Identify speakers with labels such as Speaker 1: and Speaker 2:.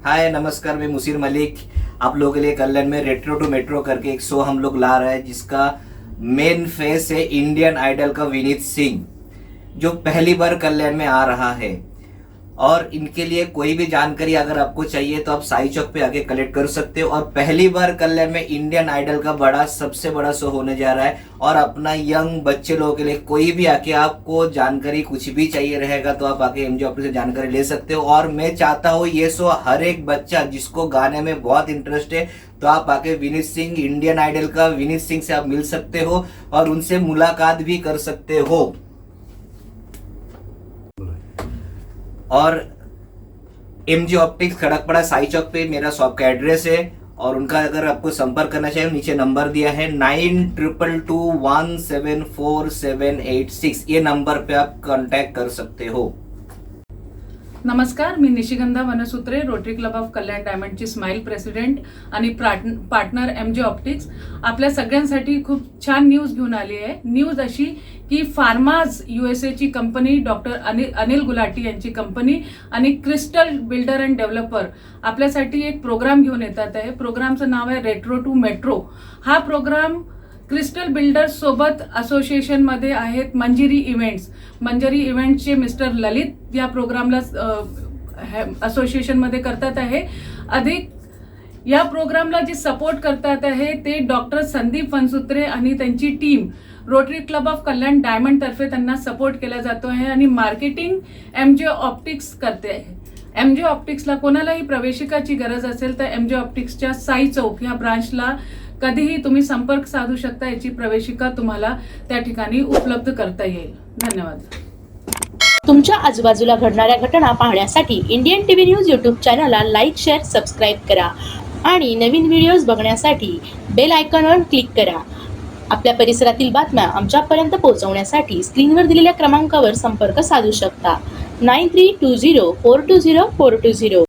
Speaker 1: हाय नमस्कार, मैं मुसीर मलिक आप लोगों के लिए कल्याण में रेट्रो टू मेट्रो करके एक शो हम लोग ला रहे हैं, जिसका मेन फेस है इंडियन आइडल का विनीत सिंह, जो पहली बार कल्याण में आ रहा है। और इनके लिए कोई भी जानकारी अगर आपको चाहिए तो आप साई चौक पे आके कलेक्ट कर सकते हो। और पहली बार कल्याण में इंडियन आइडल का सबसे बड़ा शो होने जा रहा है। और अपना यंग बच्चे लोगों के लिए कोई भी आके आपको जानकारी कुछ भी चाहिए रहेगा तो आप आके एमजे ऑफिस से जानकारी ले सकते हो। और मैं चाहता हूँ ये शो हर एक बच्चा जिसको गाने में बहुत इंटरेस्ट है तो आप आके विनीत सिंह, इंडियन आइडल का विनीत सिंह से आप मिल सकते हो और उनसे मुलाकात भी कर सकते हो। और एमजे ऑप्टिक्स खड़कपड़ा साई चौक पे मेरा शॉप का एड्रेस है। और उनका अगर आपको संपर्क करना चाहिए नीचे नंबर दिया है 9222174786। ये नंबर पे आप कांटेक्ट कर सकते हो।
Speaker 2: नमस्कार, मी Nishigandha Vansutre, Rotary Club of Kalyan डायमंडची स्माइल प्रेसिडेंट आणि पार्टनर एमजे ऑप्टिक्स। आपल्या सगळ्यांसाठी खूप छान न्यूज घेऊन आली आहे। न्यूज अशी की फार्माज USA ची कंपनी, डॉक्टर अनिल गुलाटी यांची कंपनी आणि क्रिस्टल बिल्डर अँड डेव्हलपर आपल्यासाठी एक प्रोग्राम घेऊन येतात आहे। प्रोग्रामचं नाव आहे रेट्रो टू मेट्रो। हा प्रोग्राम क्रिस्टल बिल्डर्स सोबत असोसिएशन मध्ये आहेत मंजिरी इव्हेंट्सचे मिस्टर ललित या प्रोग्रामला असोसिएशन मध्ये करतात आहे। अधिक या प्रोग्रामला जे सपोर्ट करतात आहे ते डॉक्टर संदीप वनसूत्रे आणि त्यांची team rotary Club of Kalyan diamond तर्फे त्यांना सपोर्ट केला जातो आहे आणि मार्केटिंग एमजे ऑप्टिक्स करते आहे। एमजे ऑप्टिक्सला कोणालाही प्रवेशिकाची गरज असेल तर एमजे ऑप्टिक्सच्या साई चौक या ब्रांचला कधीही तुम्ही संपर्क साधू शकता। याची प्रवेशिका तुम्हाला त्या ठिकाणी उपलब्ध करता येईल। धन्यवाद।
Speaker 3: तुमच्या आजूबाजूला घडणाऱ्या घटना पाहण्यासाठी इंडियन टीव्ही न्यूज यूट्यूब चॅनलला लाईक, शेअर, सबस्क्राईब करा आणि नवीन व्हिडिओज बघण्यासाठी बेल आयकॉनवर क्लिक करा। आपल्या परिसरातील बातम्या आमच्यापर्यंत पोहोचवण्यासाठी स्क्रीनवर दिलेल्या क्रमांकावर संपर्क साधू शकता 9320420420।